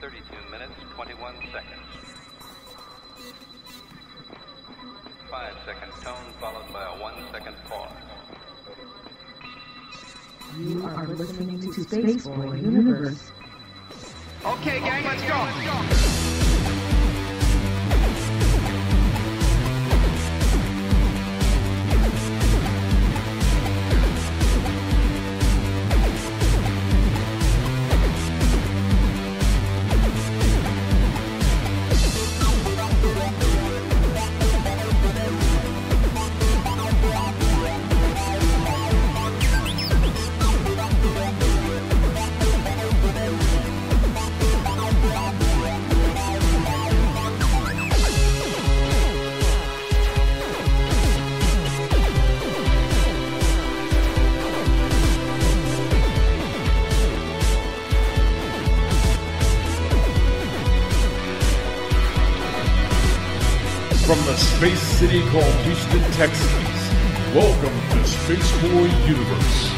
32 minutes, 21 seconds. 5-second tone followed by a 1-second pause. You are listening to Spaceboy Universe. Okay, gang, let's go. From the space city called Houston, Texas, welcome to Spaceboy Universe,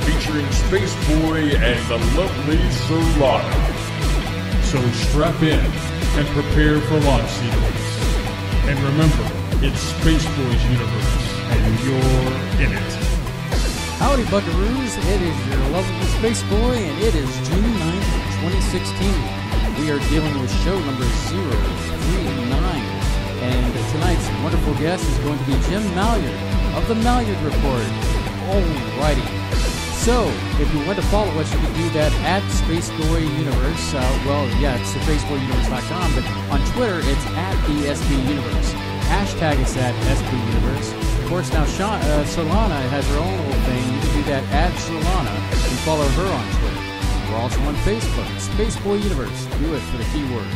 featuring Spaceboy and the lovely Surlana. So strap in and prepare for launch sequence. And remember, it's Spaceboy's Universe, and you're in it. Howdy, buckaroos. It is your lovely Spaceboy, and it is June 9th, 2016. We are dealing with show number 039. And tonight's wonderful guest is going to be Jim Malliard of the Malliard Report. Alrighty. So, if you want to follow us, you can do that at Spaceboy Universe. It's spaceboyuniverse.com, but on Twitter, it's at ESPUniverse. Hashtag is at SPUniverse. Of course, now Surlana has her own little thing. You can do that at Surlana and follow her on Twitter. We're also on Facebook, Spaceboy Universe. Do it for the keyword.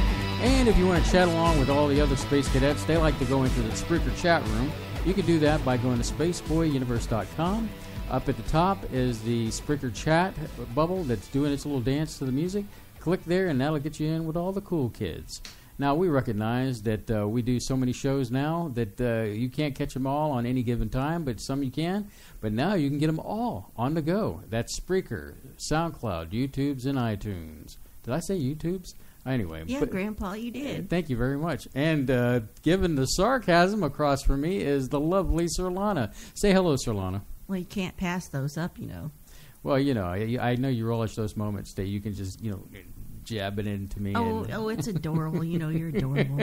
And if you want to chat along with all the other space cadets, they like to go into the Spreaker chat room. You can do that by going to spaceboyuniverse.com. Up at the top is the Spreaker chat bubble that's doing its little dance to the music. Click there, and that'll get you in with all the cool kids. Now, we recognize that we do so many shows now that you can't catch them all on any given time, but some you can. But now you can get them all on the go. That's Spreaker, SoundCloud, YouTubes, and iTunes. Did I say YouTubes? Anyway. Yeah, Grandpa, you did. Thank you very much. And given the sarcasm across from me is the lovely Surlana. Say hello, Surlana. Well, you can't pass those up, you know. Well, you know, I know you relish those moments that you can just, jab it into me. It's adorable. You know, you're adorable.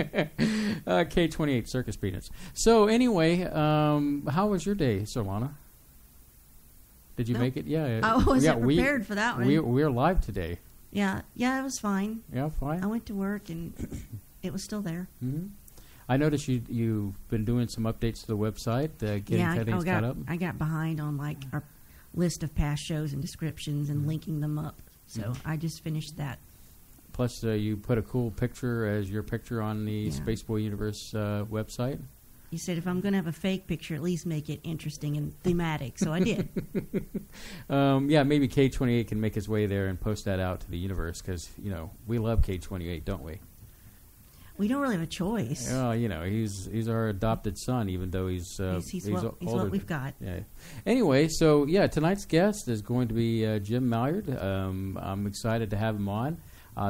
K28 Circus Peanuts. So anyway, how was your day, Surlana? Did you make it? Yeah. I wasn't prepared for that one. We're live today. Yeah, it was fine. Yeah, fine. I went to work and it was still there. Mm-hmm. I noticed you've been doing some updates to the website, getting things caught up. I got behind on our list of past shows and descriptions and linking them up, so I just finished that. Plus, you put a cool picture as your picture on the Spaceboy Universe website. You said if I'm going to have a fake picture, at least make it interesting and thematic, so I did. Maybe K28 can make his way there and post that out to the universe because, we love K28, don't we? We don't really have a choice. Oh, he's our adopted son, even though he's what we've got. Yeah. Anyway, so, tonight's guest is going to be Jim Malliard. I'm excited to have him on.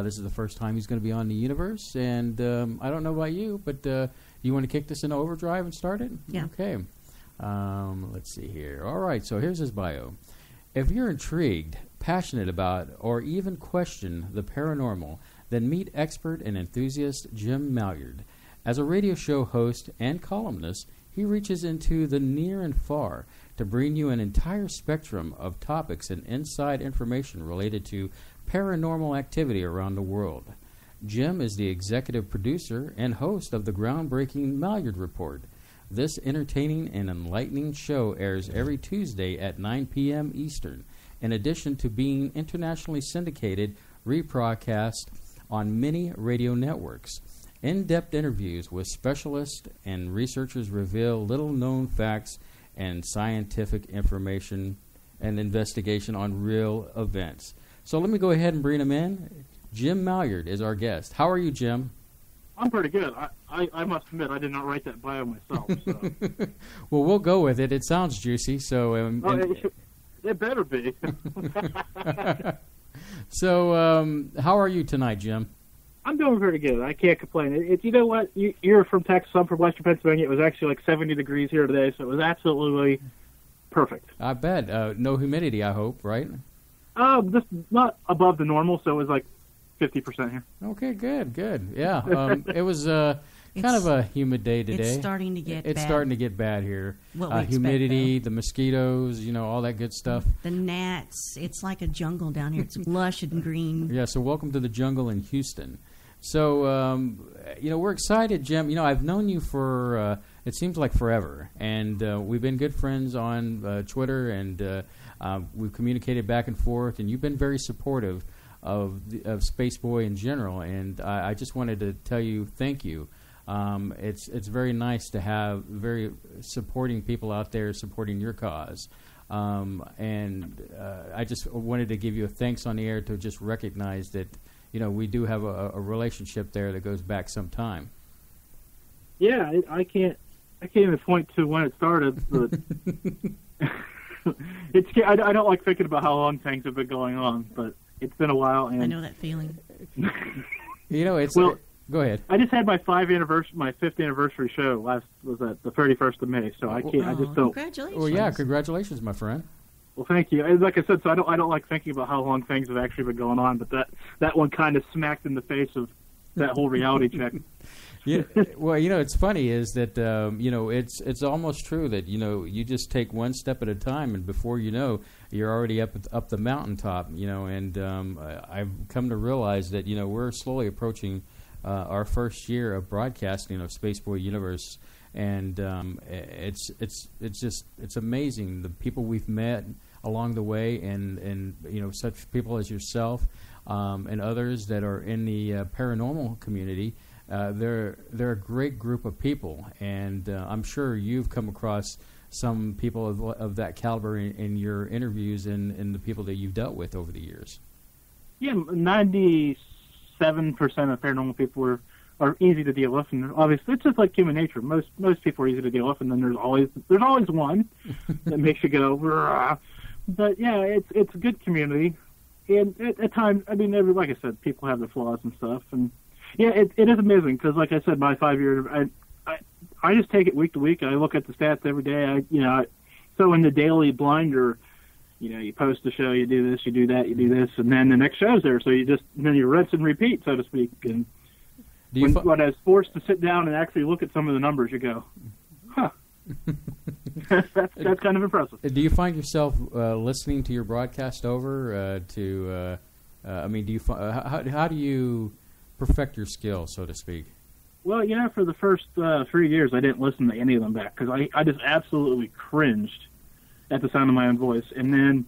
This is the first time he's going to be on the universe, and I don't know about you, but... you want to kick this into overdrive and start it? Yeah. Okay. Let's see here. All right, so here's his bio. If you're intrigued, passionate about, or even question the paranormal, then meet expert and enthusiast Jim Malliard. As a radio show host and columnist, he reaches into the near and far to bring you an entire spectrum of topics and inside information related to paranormal activity around the world. Jim is the executive producer and host of the groundbreaking Malliard Report. This entertaining and enlightening show airs every Tuesday at 9 p.m. Eastern, in addition to being internationally syndicated, rebroadcast on many radio networks. In-depth interviews with specialists and researchers reveal little-known facts and scientific information and investigation on real events. So let me go ahead and bring him in. Jim Malliard is our guest. How are you, Jim? I'm pretty good. I must admit, I did not write that bio myself. So. Well, we'll go with it. It sounds juicy, so... it better be. So, how are you tonight, Jim? I'm doing pretty good. I can't complain. It's you know what? You're from Texas. I'm from Western Pennsylvania. It was actually like 70 degrees here today, so it was absolutely perfect. I bet. No humidity, I hope, right? Just not above the normal, so it was like 50% here. Okay, good. Yeah, it was kind of a humid day today. It's starting to get bad. It's starting to get bad here. What we expect, humidity, though. the mosquitoes, all that good stuff. The gnats. It's like a jungle down here. It's lush and green. Yeah, so welcome to the jungle in Houston. So, we're excited, Jim. I've known you for, it seems like forever. And we've been good friends on Twitter, and we've communicated back and forth. And you've been very supportive of Spaceboy in general. And I just wanted to tell you thank you. It's very nice to have very supporting people out there supporting your cause. I just wanted to give you a thanks on the air to just recognize that, we do have a relationship there that goes back some time. Yeah, I can't even point to when it started, but I don't like thinking about how long things have been going on, but it's been a while. And I know that feeling. Go ahead. I just had my 5th anniversary show was at the 31st of May, so I can't. I just don't. Congratulations. Well, yeah, congratulations, my friend. Well, thank you. And like I said, so I don't like thinking about how long things have actually been going on, but that one kind of smacked in the face of that whole reality check. Yeah. Well, it's funny is that it's almost true that you just take one step at a time, and before you know, you're already up the mountaintop. And I've come to realize that we're slowly approaching our first year of broadcasting of Spaceboy Universe, and it's amazing the people we've met along the way, and such people as yourself and others that are in the paranormal community. They're a great group of people, and I'm sure you've come across some people of that caliber in your interviews and the people that you've dealt with over the years. Yeah, 97% of paranormal people are easy to deal with, and obviously it's just like human nature. Most people are easy to deal with, and then there's always one that makes you go. Rah. But yeah, it's a good community, and at times, I mean, like I said, people have their flaws and stuff, and yeah, it is amazing because, like I said, my 5-year, I just take it week to week. I look at the stats every day. So in the daily blinder, you post the show, you do this, you do that, you do this, and then the next show's there. So then you rinse and repeat, so to speak. And when I was forced to sit down and actually look at some of the numbers, you go, huh. that's kind of impressive. Do you find yourself listening to your broadcast over how do you perfect your skill, so to speak? Well, for the first 3 years, I didn't listen to any of them back because I just absolutely cringed at the sound of my own voice. And then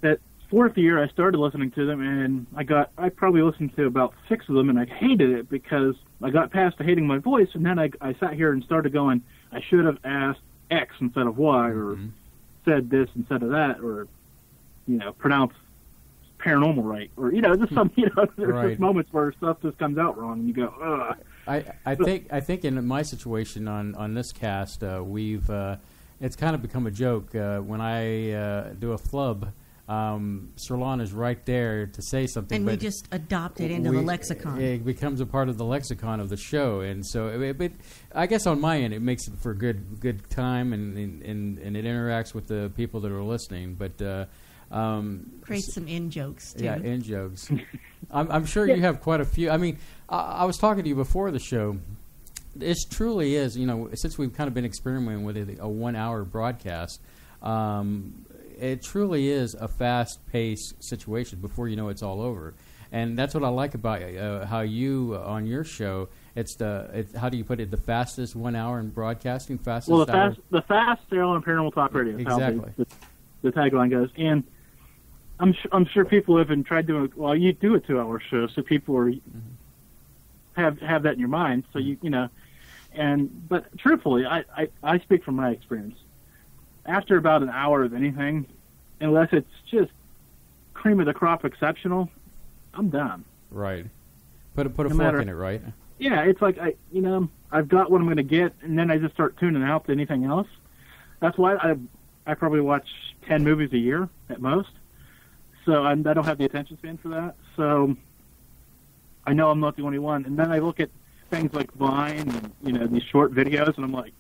that 4th year, I started listening to them, and I probably listened to about 6 of them, and I hated it because I got past hating my voice, and then I sat here and started going, I should have asked X instead of Y, or said this instead of that, or, pronounced paranormal right, or, just some, there's just moments where stuff just comes out wrong, and you go, ugh. I think in my situation on this cast, we've it's kind of become a joke when I do a flub. Surlana's right there to say something, and but we just adopt it into the lexicon. It becomes a part of the lexicon of the show, and so I guess on my end it makes it for good time, and it interacts with the people that are listening, but. Create some in jokes too. Yeah, in jokes. I'm sure you have quite a few. I mean, I was talking to you before the show. This truly is, since we've kind of been experimenting with a 1-hour broadcast, it truly is a fast-paced situation. Before you know, it's all over, and that's what I like about how you on your show. It's how do you put it? The fastest 1 hour in broadcasting, fastest. Well, the fast sale on Paranormal Talk Radio. Exactly. The tagline goes, and I'm sure people have tried doing. Well, you do a 2-hour show, so people are have that in your mind. So but truthfully, I speak from my experience. After about an hour of anything, unless it's just cream of the crop exceptional, I'm done. Right. Put a fork in it, right? Yeah, it's like I've got what I'm going to get, and then I just start tuning out to anything else. That's why I probably watch 10 movies a year at most. So I don't have the attention span for that. So I know I'm not the only one. And then I look at things like Vine and, you know, these short videos, and I'm like,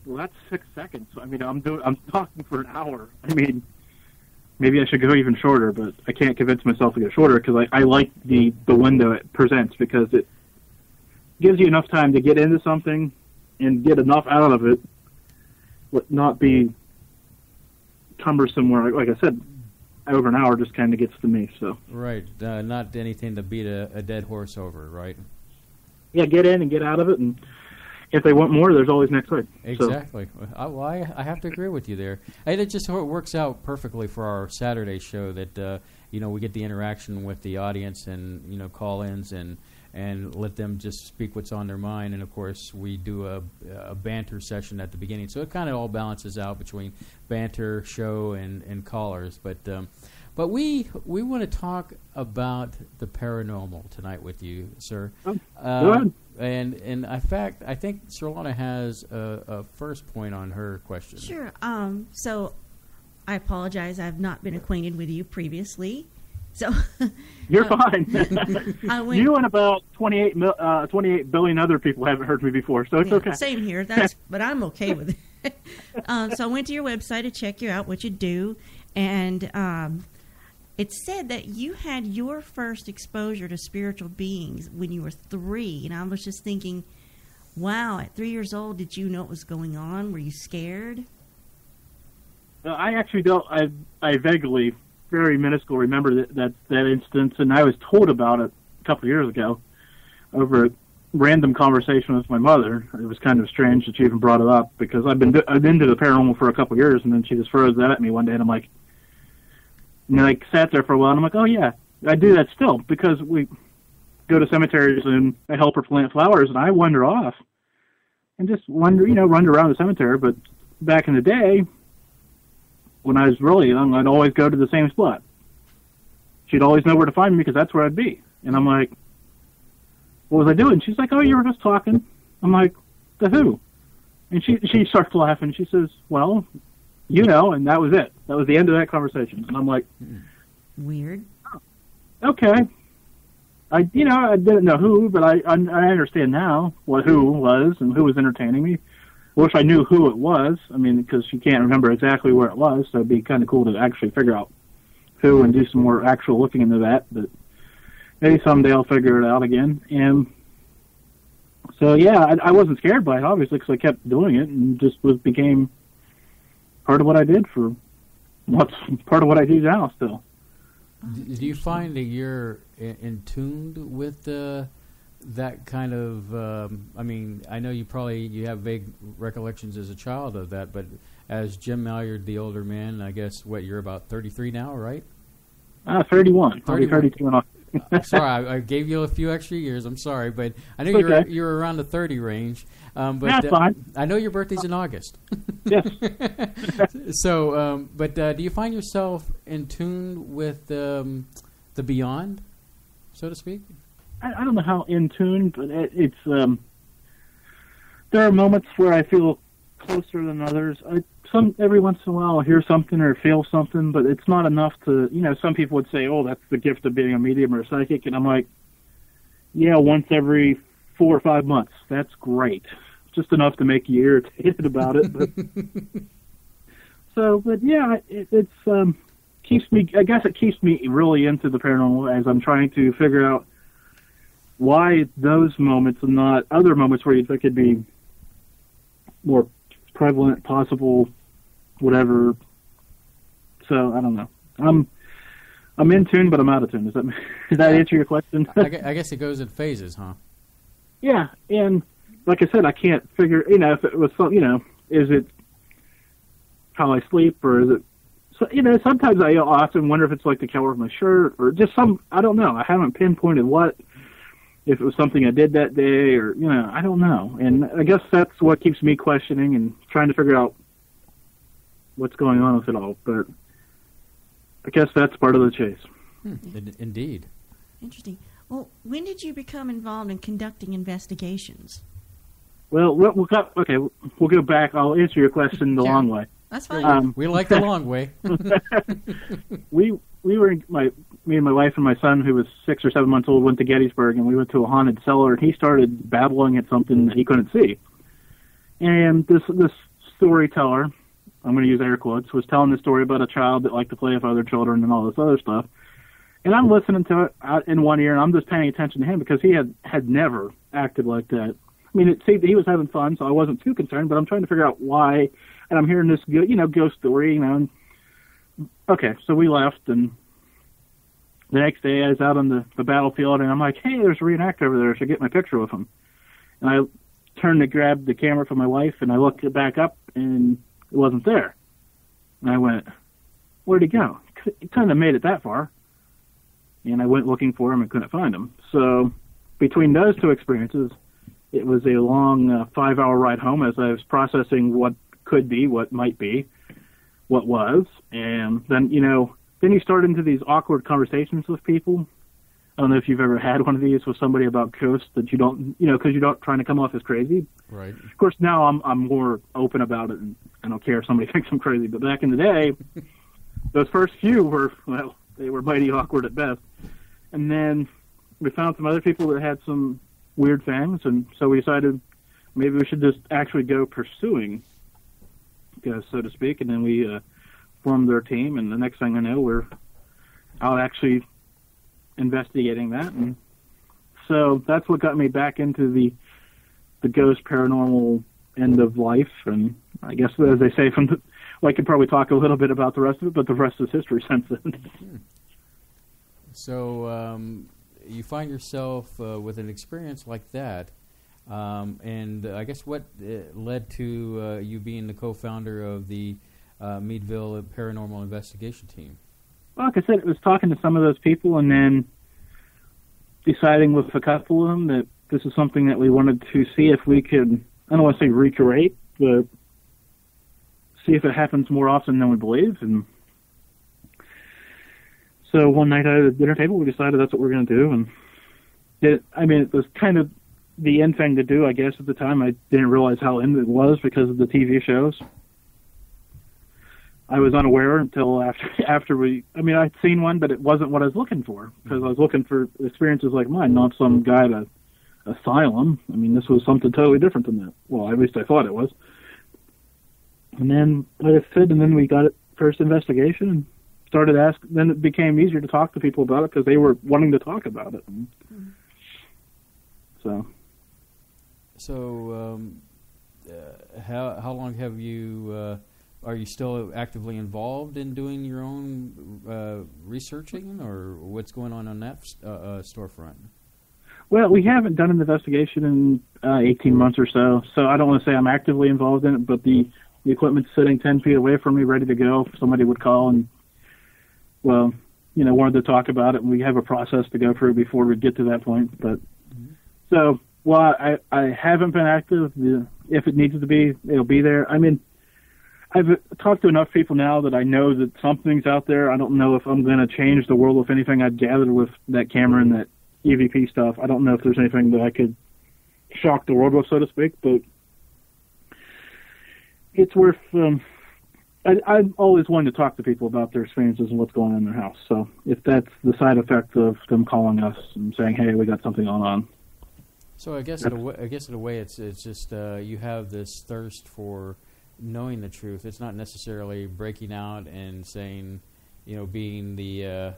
well, that's 6 seconds. I mean, I'm talking for an hour. I mean, maybe I should go even shorter, but I can't convince myself to go shorter because I like the window it presents, because it gives you enough time to get into something and get enough out of it, but not be cumbersome where, like I said, over an hour just kind of gets to me. So Right. Not anything to beat a dead horse over, right? Yeah, get in and get out of it, and if they want more, there's always next week. Exactly. I have to agree with you there. And it just works out perfectly for our Saturday show that, you know, we get the interaction with the audience and, you know, call-ins and let them just speak what's on their mind. And, of course, we do a banter session at the beginning. So it kind of all balances out between banter, show, and callers. But we want to talk about the paranormal tonight with you, sir. Go ahead. And in fact, I think Surlana has a first point on her question. Sure. So I apologize. I've not been acquainted with you previously. So You're fine. You and about 28 billion other people haven't heard me before, so it's okay. Same here. But I'm okay with it. So I went to your website to check you out, what you do, and it said that you had your first exposure to spiritual beings when you were 3, and I was just thinking, wow, at 3 years old, did you know what was going on? Were you scared? I actually don't. I vaguely, very minuscule, remember that instance, and I was told about it a couple of years ago over a random conversation with my mother. It was kind of strange that she even brought it up, because I've been into the paranormal for a couple of years, and then she just throws that at me one day, and I'm like, and I sat there for a while, and I'm like, oh yeah, I do that still, because we go to cemeteries and I help her plant flowers, and I wander off and just run around the cemetery. But back in the day, when I was really young, I'd always go to the same spot. She'd always know where to find me, because that's where I'd be. And I'm like, what was I doing? She's like, oh, you were just talking. I'm like, to who? And she starts laughing. She says, well, you know, and that was it. That was the end of that conversation. And I'm like, weird. Okay. I didn't know who, but I understand now what who was and who was entertaining me. I wish I knew who it was. I mean, because you can't remember exactly where it was, so it'd be kind of cool to actually figure out who and do some more actual looking into that. But maybe someday I'll figure it out again. And so, yeah, I wasn't scared by it, obviously, because I kept doing it and just became part of what I did for what's part of what I do now still. Do you find that you're in tune with that kind of, I mean, I know you have vague recollections as a child of that, but as Jim Malliard, the older man, I guess, you're about 33 now, right? 31. I'll be 32 in August. Sorry, I gave you a few extra years. I'm sorry, but I know you're around the 30 range. But that's fine. I know your birthday's in August. Yes. So, but do you find yourself in tune with the beyond, so to speak? I don't know how in tune, but it's there are moments where I feel closer than others. Every once in a while I'll hear something or feel something, but it's not enough to, some people would say, oh, that's the gift of being a medium or a psychic, and I'm like, yeah, once every 4 or 5 months. That's great. Just enough to make you irritated about it. But but yeah, it's keeps me, I guess it keeps me really into the paranormal as I'm trying to figure out why those moments and not other moments where you think it'd be more prevalent, possible, whatever. So I don't know. I'm in tune, but I'm out of tune. Does that answer your question? I guess it goes in phases, huh? Yeah, and like I said, I can't figure. If it was, is it how I sleep, or is it? So, sometimes I often wonder if it's like the color of my shirt, or just I don't know. I haven't pinpointed what. If it was something I did that day, or, I don't know. And I guess that's what keeps me questioning and trying to figure out what's going on with it all. But I guess that's part of the chase. Indeed. Interesting. Well, when did you become involved in conducting investigations? Well, we'll go back. I'll answer your question the long way. That's fine. We like the long way. me and my wife and my son, who was 6 or 7 months old, went to Gettysburg, and we went to a haunted cellar, and he started babbling at something that he couldn't see. And this storyteller, I'm going to use air quotes, was telling the story about a child that liked to play with other children and all this other stuff. And I'm listening to it out in one ear, and I'm just paying attention to him because he had never acted like that. I mean, it seemed that he was having fun, so I wasn't too concerned, but I'm trying to figure out why. And I'm hearing this, ghost story, And, okay, so we left, and the next day I was out on the battlefield, and I'm like, hey, there's a reenactor over there. I should get my picture with him. And I turned to grab the camera from my wife, and I looked it back up, and it wasn't there. And I went, where'd he go? He couldn't have made it that far. And I went looking for him and couldn't find him. So between those two experiences, it was a long 5-hour ride home as I was processing what could be, what might be, what was. And then, then you start into these awkward conversations with people. I don't know if you've ever had one of these with somebody about ghosts that you don't, because you're not trying to come off as crazy. Right. Of course, now I'm more open about it, and I don't care if somebody thinks I'm crazy. But back in the day, those first few were, they were mighty awkward at best. And then we found some other people that had some weird things, and so we decided maybe we should just actually go pursuing, so to speak. And then we formed their team, and the next thing I know, we're out actually investigating that. And so that's what got me back into the ghost paranormal end of life. And I guess, as they say, I could probably talk a little bit about the rest of it, but the rest is history since then. So you find yourself with an experience like that, and I guess what led to you being the co-founder of the Meadville Paranormal Investigation Team? Well, like I said, it was talking to some of those people and then deciding with a couple of them that this is something that we wanted to see if we could, I don't want to say recreate, but see if it happens more often than we believe. And so one night at the dinner table, we decided that's what we're going to do. And it was kind of the end thing to do, I guess, at the time. I didn't realize how end it was because of the TV shows. I was unaware until after I'd seen one, but it wasn't what I was looking for, because I was looking for experiences like mine, not some guy at an asylum. I mean, this was something totally different than that. Well, at least I thought it was. And then, like I said, we got it first investigation and started asking. Then it became easier to talk to people about it because they were wanting to talk about it. So, how long have you? Are you still actively involved in doing your own researching, or what's going on that storefront? Well, we haven't done an investigation in 18 months or so, so I don't want to say I'm actively involved in it, but the equipment's sitting 10 feet away from me, ready to go. If somebody would call and, wanted to talk about it, and we have a process to go through before we get to that point. But so, while I haven't been active, if it needs to be, it'll be there. I mean, I've talked to enough people now that I know that something's out there. I don't know if I'm going to change the world with anything I've gathered with that camera and that EVP stuff. I don't know if there's anything that I could shock the world with, so to speak, but it's worth... I'm always wanting to talk to people about their experiences and what's going on in their house. So if that's the side effect of them calling us and saying, hey, we got something going on. So I guess in a way it's just you have this thirst for knowing the truth. It's not necessarily breaking out and saying, being the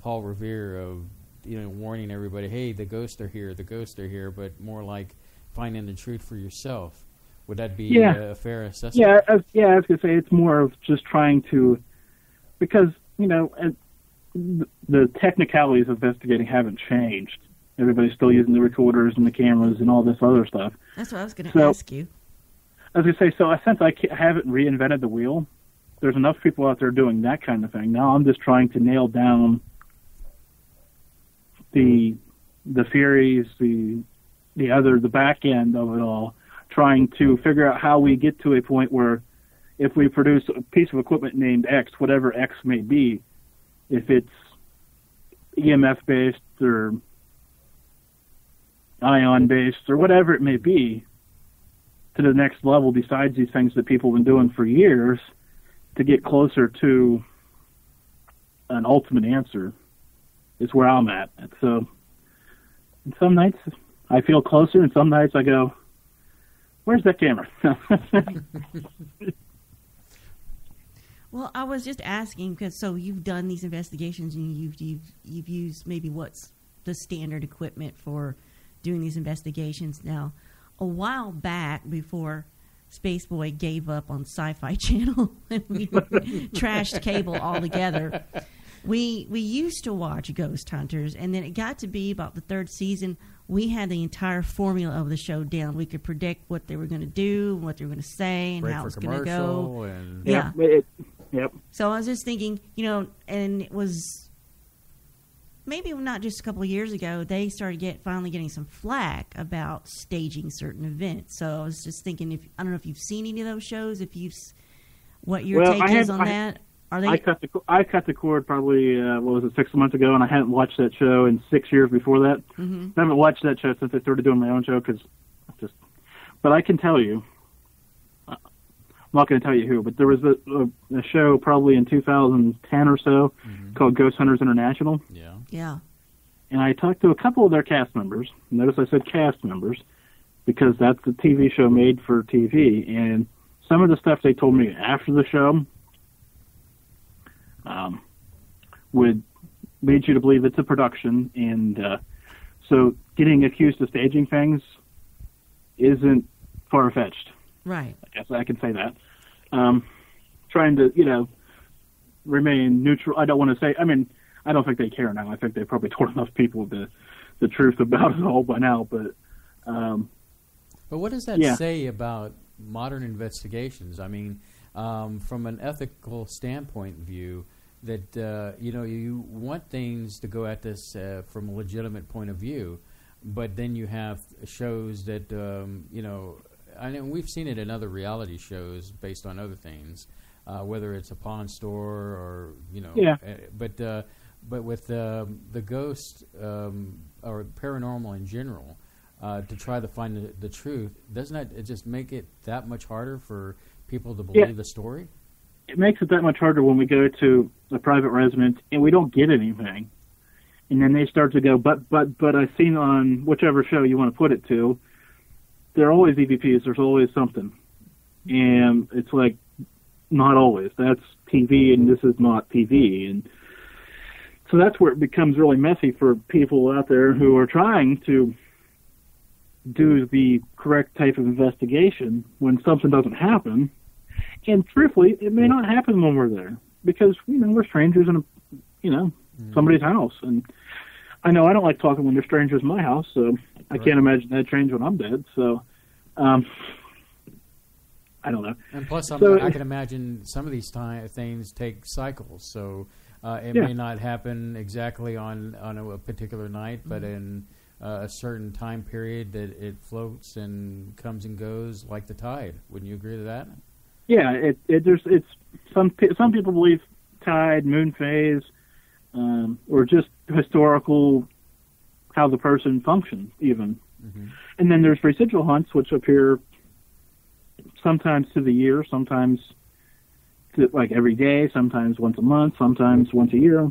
Paul Revere of, warning everybody, hey, the ghosts are here, but more like finding the truth for yourself. Would that be a fair assessment? Yeah, I was going to say it's more of just trying to, because, the technicalities of investigating haven't changed. Everybody's still using the recorders and the cameras and all this other stuff. That's what I was going to ask you. I was going to say, so since I haven't reinvented the wheel, there's enough people out there doing that kind of thing. Now I'm just trying to nail down the theories, the back end of it all, trying to figure out how we get to a point where if we produce a piece of equipment named X, whatever X may be, if it's EMF-based or ion-based or whatever it may be, to the next level besides these things that people have been doing for years to get closer to an ultimate answer is where I'm at. And so some nights I feel closer, and some nights I go, where's that camera? Well, I was just asking because so you've done these investigations and you've used maybe what's the standard equipment for doing these investigations. Now, a while back before Spaceboy gave up on Sci-Fi Channel and we trashed cable altogether, we used to watch Ghost Hunters, and then it got to be about the third season. We had the entire formula of the show down. We could predict what they were going to do, what they were going to say, and Break how for it's going to go. And Yeah. Yep. So I was just thinking, and it was maybe not just a couple of years ago, they started finally getting some flack about staging certain events. So I was just thinking, I don't know if you've seen any of those shows, what your take is on that. Are they? I cut the cord probably 6 months ago, and I hadn't watched that show in 6 years before that. Mm-hmm. I haven't watched that show since I started doing my own show but I can tell you. I'm not going to tell you who, but there was a show probably in 2010 or so called Ghost Hunters International. Yeah. Yeah. And I talked to a couple of their cast members. Notice I said cast members because that's the TV show made for TV. And some of the stuff they told me after the show would lead you to believe it's a production. And so getting accused of staging things isn't far-fetched. Right. I guess I can say that. Trying to, remain neutral. I don't want to say, I don't think they care now. I think they probably told enough people the truth about it all by now. But what does that say about modern investigations? From an ethical standpoint view, that, you want things to go at this from a legitimate point of view, but then you have shows that, I know we've seen it in other reality shows based on other things, whether it's a pawn store or but with the ghost or paranormal in general, to try to find the truth, doesn't it just make it that much harder for people to believe the story? It makes it that much harder when we go to a private residence and we don't get anything, and then they start to go, but I've seen on whichever show you want to put it to. There are always EVPs. There's always something. And it's like, not always. That's TV, and this is not TV. And so that's where it becomes really messy for people out there who are trying to do the correct type of investigation when something doesn't happen. And truthfully, it may not happen when we're there because, we're strangers in somebody's house. And I know I don't like talking when there's strangers in my house, so I can't imagine that change when I'm dead. So, I don't know. And plus, I can imagine some of these things take cycles. So it may not happen exactly on a particular night, but in a certain time period that it floats and comes and goes like the tide. Wouldn't you agree to that? Yeah, it's some people believe tide, moon phase, or just historical how the person functions even. Mm-hmm. And then there's residual hunts, which appear sometimes to the year, sometimes like every day, sometimes once a month, sometimes once a year.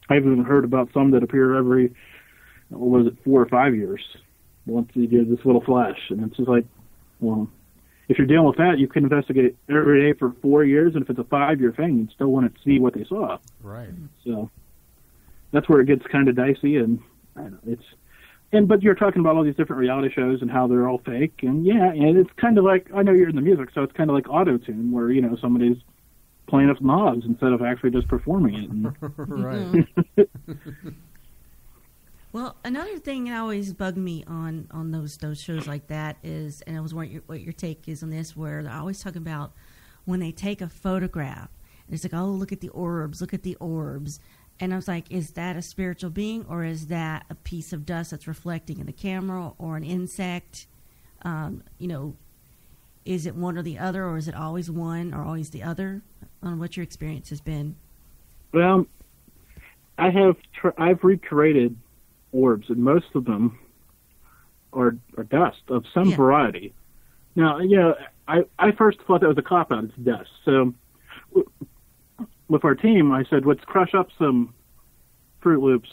I've even heard about some that appear every, 4 or 5 years, once you get this little flash. And it's just like, well, if you're dealing with that, you can investigate every day for 4 years, and if it's a 5-year thing, you still want to see what they saw. Right. So that's where it gets kind of dicey, and I don't know, but you're talking about all these different reality shows and how they're all fake, and and it's kind of like, I know you're in the music, so it's kind of like auto-tune, where, somebody's playing up knobs instead of actually just performing it. And right. Well, another thing that always bugged me on those shows like that is, and I was wondering what your take is on this, where they're always talking about when they take a photograph, and it's like, oh, look at the orbs. And I was like, is that a spiritual being, or is that a piece of dust that's reflecting in the camera, or an insect? Is it one or the other, or is it always one or always the other? I don't know what your experience has been. Well, I've recreated orbs, and most of them are dust of some variety. Now, I first thought that was a cop-out. It's dust. So with our team, I said, let's crush up some Fruit Loops,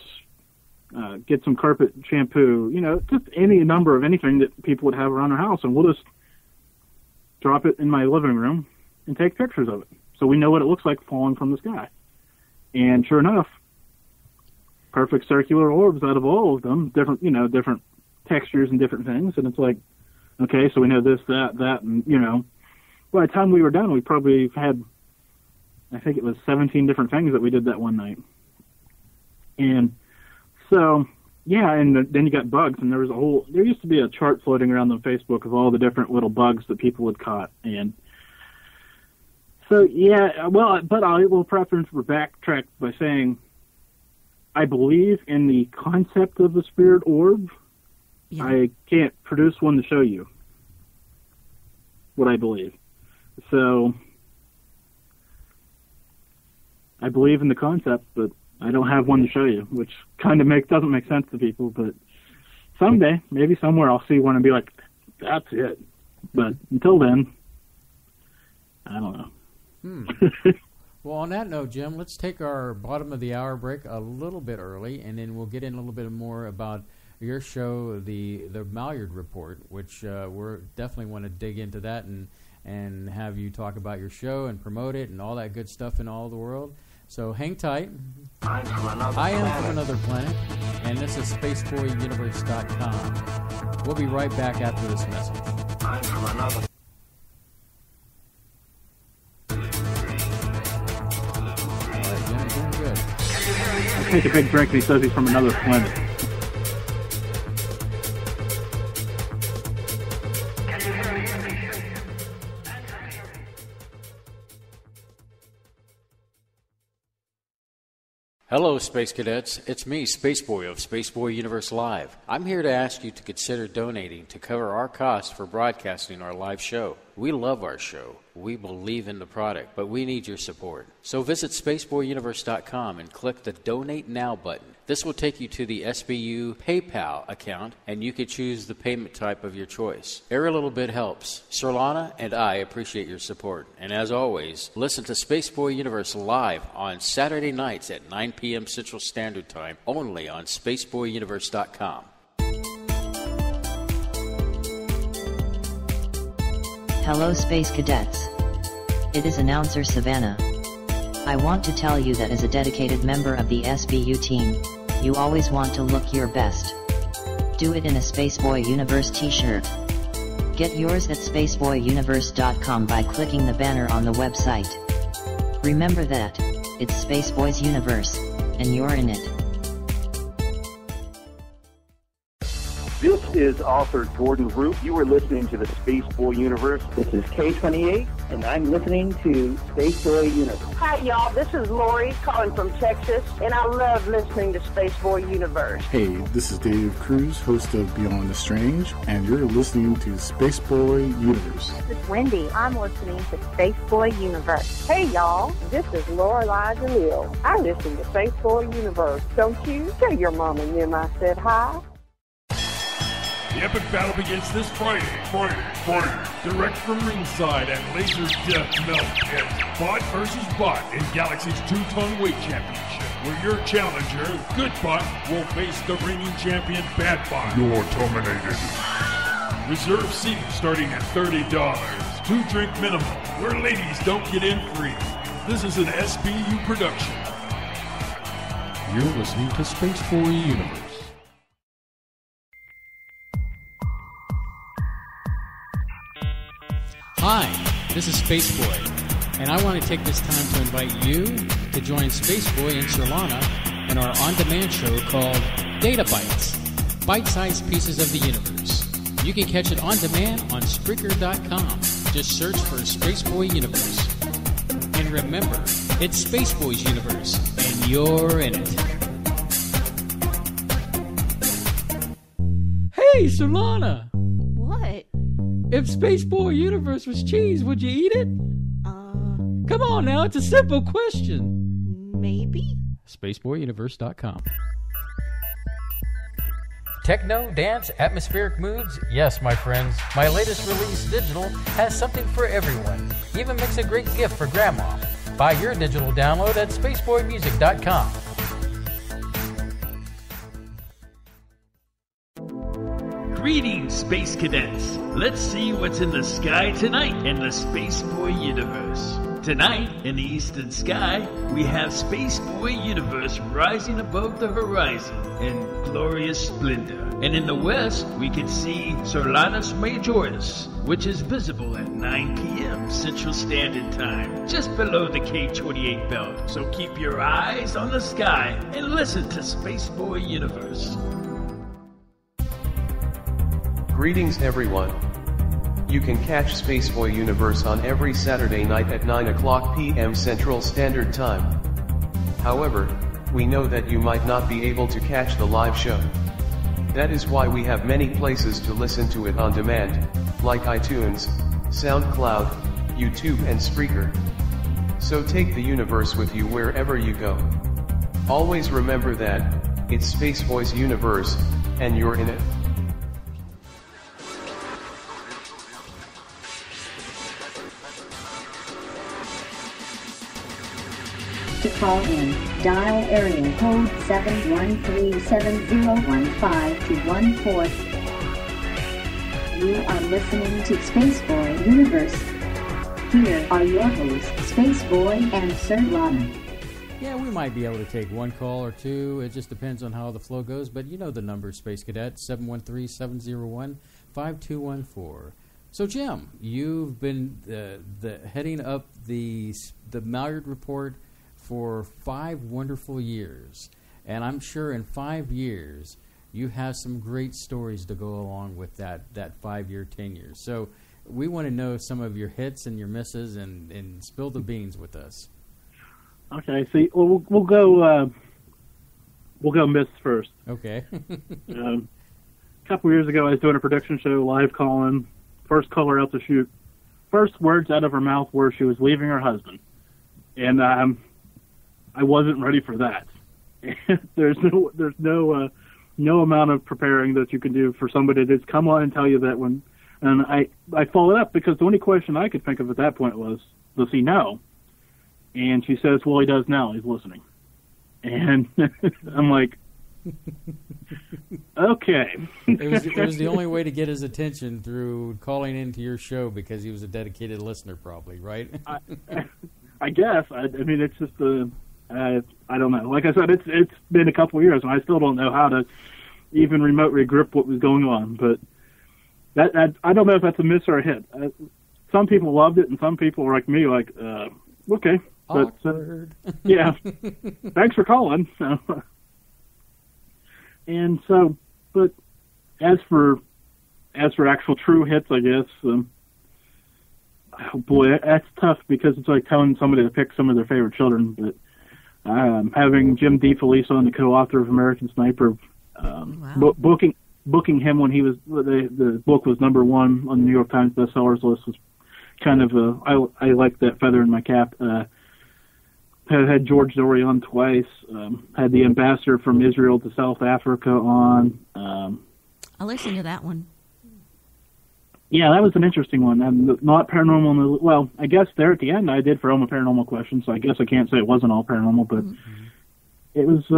get some carpet shampoo, just any number of anything that people would have around their house, and we'll just drop it in my living room and take pictures of it. So we know what it looks like falling from the sky. And sure enough, perfect circular orbs out of all of them, different textures and different things. And it's like, okay, so we know this, that, and, by the time we were done, we probably had, I think it was 17 different things that we did that one night. And so, yeah, and then you got bugs, and there used to be a chart floating around on Facebook of all the different little bugs that people had caught. And so, yeah, well, but I will preference for backtrack by saying I believe in the concept of the spirit orb. Yeah. I can't produce one to show you what I believe. So I believe in the concept, but I don't have one to show you, which kind of doesn't make sense to people. But someday, maybe somewhere, I'll see one and be like, "That's it." But until then, I don't know. Well, on that note, Jim, let's take our bottom of the hour break a little bit early, and then we'll get in a little bit more about your show, the Malliard Report, which we're definitely want to dig into that and have you talk about your show and promote it and all that good stuff in all the world. So hang tight. I am from another planet, and this is SpaceboyUniverse.com. We'll be right back after this message. I'm from another. All right, Jim, you're doing good. I'll take a big drink, and he says he's from another planet. Hello, Space Cadets. It's me, Spaceboy of Spaceboy Universe Live. I'm here to ask you to consider donating to cover our costs for broadcasting our live show. We love our show. We believe in the product, but we need your support. So visit SpaceboyUniverse.com and click the Donate Now button. This will take you to the SBU PayPal account, and you can choose the payment type of your choice. Every little bit helps. Surlana and I appreciate your support. And as always, listen to Spaceboy Universe live on Saturday nights at 9 p.m. Central Standard Time, only on SpaceboyUniverse.com. Hello, Space Cadets. It is announcer Savannah. I want to tell you that as a dedicated member of the SBU team, you always want to look your best. Do it in a Spaceboy Universe t-shirt. Get yours at spaceboyuniverse.com by clicking the banner on the website. Remember that, it's Spaceboy's Universe, and you're in it. This is author Jordan Root. You are listening to the Spaceboy Universe. This is K28, and I'm listening to Spaceboy Universe. Hi, y'all. This is Lori calling from Texas, and I love listening to Spaceboy Universe. Hey, this is Dave Cruz, host of Beyond the Strange, and you're listening to Spaceboy Universe. This is Wendy. I'm listening to Spaceboy Universe. Hey, y'all. This is Lorelai DeLille. I listen to Spaceboy Universe. Don't you? Tell your mom and them I said hi. The epic battle begins this Friday. Direct from ringside at Laser Death Melt. It's Bot versus Bot in Galaxy's 2-ton weight championship, where your challenger, Good Bot, will face the reigning champion, Bad Bot. You're terminated. Reserve seating starting at $30. 2-drink minimum, where ladies don't get in free. This is an SBU production. You're listening to Spaceboy Universe. Hi, this is Spaceboy, and I want to take this time to invite you to join Spaceboy and Surlana in our on-demand show called Data Bites, bite-sized pieces of the universe. You can catch it on demand on Spreaker.com. Just search for Spaceboy Universe. And remember, it's Spaceboy's Universe, and you're in it. Hey, Surlana! What? If Spaceboy Universe was cheese, would you eat it? Come on now, it's a simple question. Maybe. SpaceboyUniverse.com. Techno, dance, atmospheric moods? Yes, my friends. My latest release, Digital, has something for everyone. Even makes a great gift for Grandma. Buy your digital download at spaceboymusic.com. Greetings, Space Cadets. Let's see what's in the sky tonight in the Spaceboy universe. Tonight, in the eastern sky, we have Spaceboy universe rising above the horizon in glorious splendor. And in the west, we can see Surlana's Majoris, which is visible at 9 p.m. Central Standard Time, just below the K28 belt. So keep your eyes on the sky and listen to Spaceboy universe. Greetings everyone. You can catch Spaceboy Universe on every Saturday night at 9 o'clock p.m. Central Standard Time. However, we know that you might not be able to catch the live show. That is why we have many places to listen to it on demand, like iTunes, SoundCloud, YouTube and Spreaker. So take the universe with you wherever you go. Always remember that, it's Spaceboy's universe, and you're in it. To call in, dial area code 713-7015-214. You are listening to Spaceboy Universe. Here are your hosts, Spaceboy and Surlana. Yeah, we might be able to take one call or two. It just depends on how the flow goes. But you know the number, Space Cadet, 713-701-5214. So, Jim, you've been heading up the Malliard Report for 5 wonderful years. And I'm sure in 5 years, you have some great stories to go along with that 5-year tenure. So we want to know some of your hits and your misses and spill the beans with us. Okay, see, we'll go miss first. Okay. A couple years ago, I was doing a production show, live calling, first caller out to shoot. First words out of her mouth were she was leaving her husband. And I wasn't ready for that. There's no amount of preparing that you can do for somebody to just come on and tell you that when, and I followed up because the only question I could think of at that point was, does he know? And she says, well, he does now. He's listening. And I'm like, okay. It was the only way to get his attention through calling into your show because he was a dedicated listener, probably, right? I guess. I mean, it's just I don't know. Like I said, it's been a couple of years, and I still don't know how to even remotely grip what was going on. But that I don't know if that's a miss or a hit. Some people loved it, and some people were like me, like, okay. But yeah, thanks for calling. And so, but as for actual true hits, I guess. Oh boy, that's tough because it's like telling somebody to pick some of their favorite children. But having Jim DeFelice on, the co-author of American Sniper, booking him when he was the book was #1 on the New York Times bestsellers list was kind of I like that feather in my cap. Had George Dory on twice. Had the ambassador from Israel to South Africa on. I listened to that one. Yeah, that was an interesting one. Not paranormal. Well, I guess there at the end I did for all my paranormal questions, so I guess I can't say it wasn't all paranormal, but it was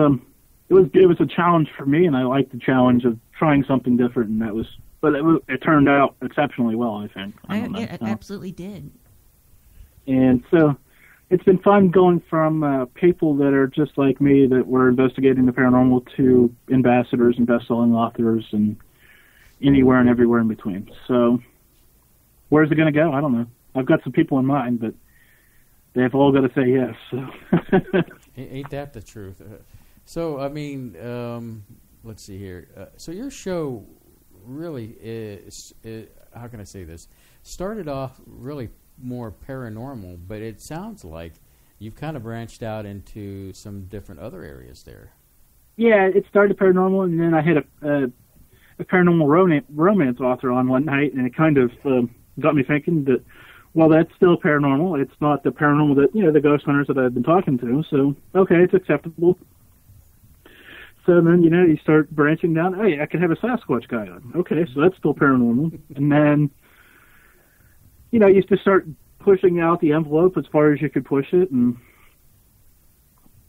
a challenge for me, and I liked the challenge of trying something different, and it turned out exceptionally well, I think. It absolutely did. And so it's been fun going from people that are just like me that were investigating the paranormal to ambassadors and best-selling authors and anywhere and everywhere in between. So where's it going to go? I don't know. I've got some people in mind, but they've all got to say yes. So. Ain't that the truth? So, I mean, let's see here. So your show really is, how can I say this, started off really more paranormal, but it sounds like you've kind of branched out into some different other areas there. Yeah, it started paranormal, and then I had a paranormal romance author on one night, and it kind of got me thinking that, well, that's still paranormal. It's not the paranormal that, the ghost hunters that I've been talking to, so, okay, it's acceptable. So then, you start branching down, hey, I can have a Sasquatch guy on. Okay, so that's still paranormal. And then, you just start pushing out the envelope as far as you could push it, and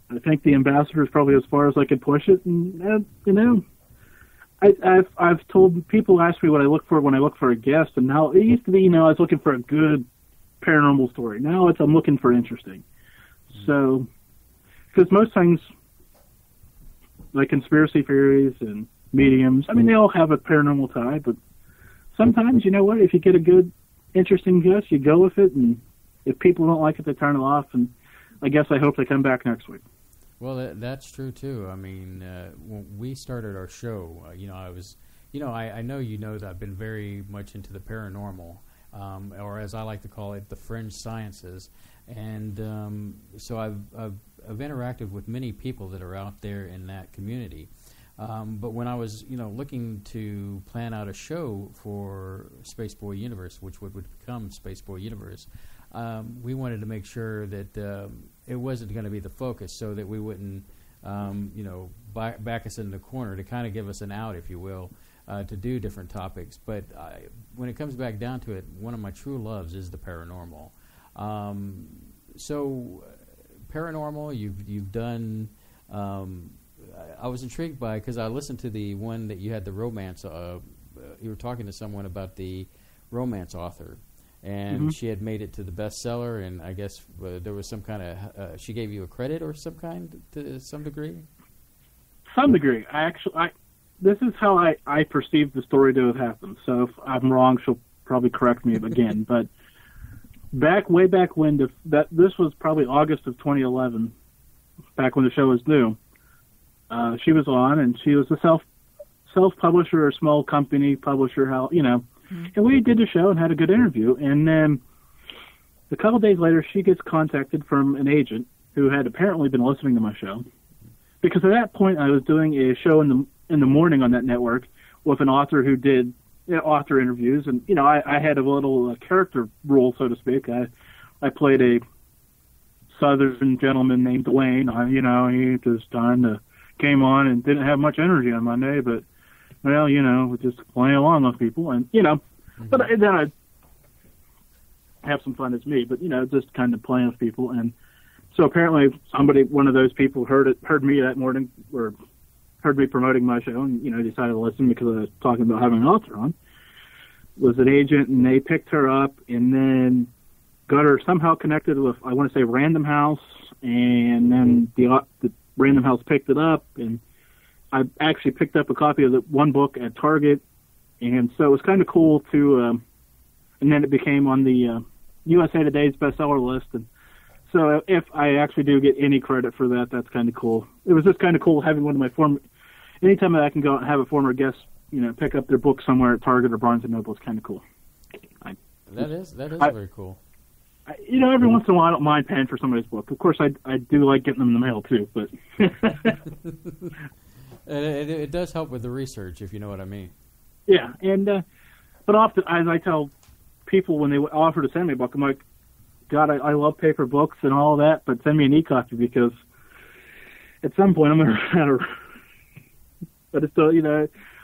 I think the ambassador is probably as far as I could push it. And you know, I've told people ask me what I look for when I look for a guest, and now it used to be, you know, I was looking for a good paranormal story. Now I'm looking for interesting. So, because most things like conspiracy theories and mediums, I mean, they all have a paranormal tie, but sometimes, you know what, if you get a good, interesting guest, you go with it, and if people don't like it, they turn it off, and I guess I hope they come back next week. Well, that's true, too. I mean, when we started our show, I know you know that I've been very much into the paranormal, or as I like to call it, the fringe sciences, and so I've interacted with many people that are out there in that community. But when I was, looking to plan out a show for Spaceboy Universe, which would become Spaceboy Universe, we wanted to make sure that it wasn't going to be the focus, so that we wouldn't, back us in the corner, to kind of give us an out, if you will, to do different topics. But when it comes back down to it, one of my true loves is the paranormal. So paranormal, you've done. I was intrigued by, because I listened to the one that you had, the romance. You were talking to someone about the romance author, and she had made it to the bestseller, and I guess there was some kind of she gave you a credit or some kind to some degree. Some degree. This is how I perceived the story to have happened. So if I'm wrong, she'll probably correct me again. But way back when, this was probably August of 2011, back when the show was new. She was on, and she was a self-publisher, or small company publisher, and we did the show and had a good interview. And then a couple days later, she gets contacted from an agent who had apparently been listening to my show, because at that point I was doing a show in the morning on that network with an author who did author interviews, and I had a little character role, so to speak. I played a Southern gentleman named Dwayne. He just came on and didn't have much energy on Monday, but just playing along with people, and but then I have some fun as me, but just kind of playing with people. And so apparently one of those people heard me that morning, or heard me promoting my show, and decided to listen because I was talking about having an author on. Was an agent, and they picked her up, and then got her somehow connected with, I want to say, Random House, and then the Random House picked it up, and I actually picked up a copy of the one book at Target, and so it was kind of cool to, and then it became on the USA Today's bestseller list, and so if I actually do get any credit for that, that's kind of cool. It was just kind of cool having one of my anytime that I can go and have a former guest, pick up their book somewhere at Target or Barnes & Noble, it's kind of cool. That is very cool. Every once in a while, I don't mind paying for somebody's book. Of course, I do like getting them in the mail too, but it does help with the research, if you know what I mean. Yeah, and but often, as I tell people when they offer to send me a book, I'm like, God, I love paper books and all that, but send me an e-copy, because at some point I'm going to run out of. But it's still,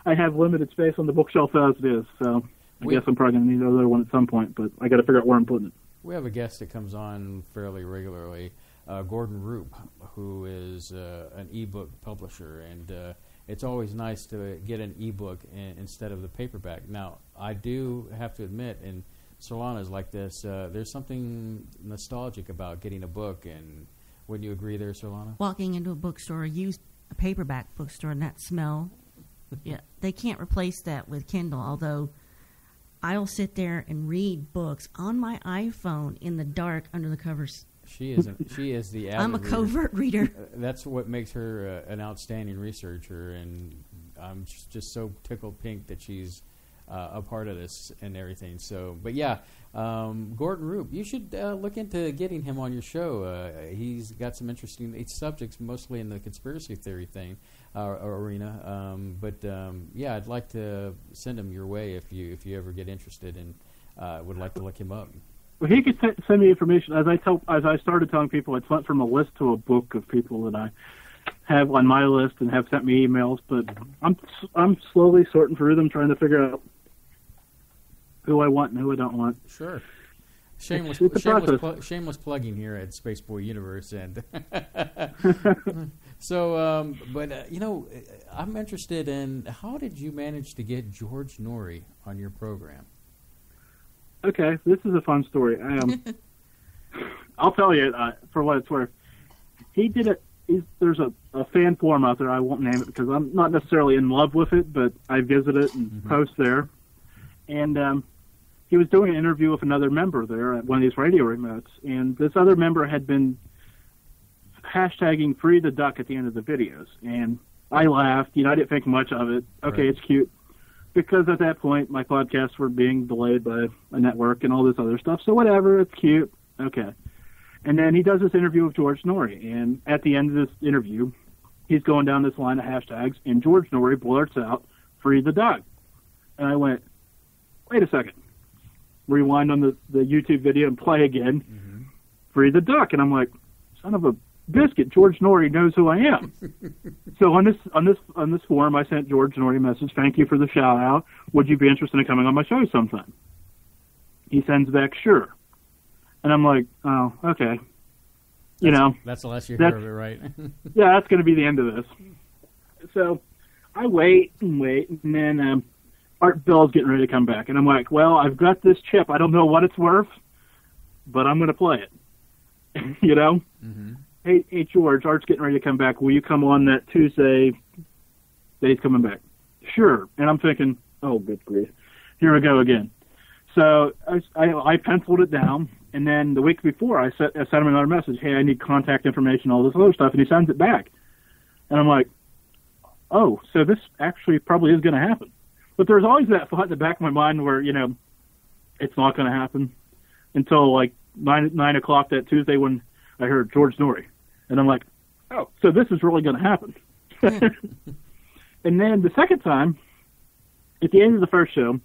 I have limited space on the bookshelf as it is, so I guess I'm probably going to need another one at some point, but I got to figure out where I'm putting it. We have a guest that comes on fairly regularly, Gordon Roop, who is an e-book publisher, and it's always nice to get an e-book instead of the paperback. Now, I do have to admit, and Surlana's like this, there's something nostalgic about getting a book, and wouldn't you agree there, Surlana? Walking into a bookstore, a paperback bookstore, and that smell, yeah, they can't replace that with Kindle, although I'll sit there and read books on my iPhone in the dark under the covers. She is the avid I'm a covert reader. That's what makes her an outstanding researcher, and I'm just so tickled pink that she's a part of this and everything. So, but yeah, Gordon Roop, you should look into getting him on your show. He's got some interesting subjects, mostly in the conspiracy theory thing arena. But yeah, I'd like to send him your way if you ever get interested, and would like to look him up. Well, he could send me information. As I started telling people, it's went from a list to a book of people that I have on my list and have sent me emails. But I'm slowly sorting through them, trying to figure out who I want and who I don't want. Sure. Shameless plugging here at Spaceboy Universe, and so. I'm interested in how did you manage to get George Norrie on your program? Okay, this is a fun story. I'll tell you for what it's worth. He did it. There's a fan forum out there. I won't name it because I'm not necessarily in love with it, but I visit it and post there. And he was doing an interview with another member there at one of these radio remotes, and this other member had been hashtagging "Free the Duck" at the end of the videos, and I laughed. I didn't think much of it. Okay, right. It's cute. Because at that point, my podcasts were being delayed by a network and all this other stuff, so whatever, it's cute. Okay. And then he does this interview with George Norrie, and at the end of this interview, he's going down this line of hashtags, and George Norrie blurts out, "Free the Duck." And I went, wait a second. Rewind on the YouTube video and play again. "Free the Duck." And I'm like, son of a biscuit, George Norrie knows who I am. So on this forum, I sent George Norrie a message. "Thank you for the shout out. Would you be interested in coming on my show sometime?" He sends back, "Sure." And I'm like, oh, okay. That's the last you hear of it, right? Yeah, that's going to be the end of this. So I wait, and then Art Bell's getting ready to come back. And I'm like, well, I've got this chip. I don't know what it's worth, but I'm going to play it. Hey, George, Art's getting ready to come back. Will you come on that Tuesday that he's coming back? Sure. And I'm thinking, oh, good grief. Here we go again. So I penciled it down, and then the week before I sent him another message. Hey, I need contact information, all this other stuff, and he sends it back. And I'm like, oh, so this actually probably is going to happen. But there's always that thought in the back of my mind where, it's not going to happen until like 9 o'clock that Tuesday when I heard George Norrie. And I'm like, oh, so this is really going to happen. And then the second time, at the end of the first show,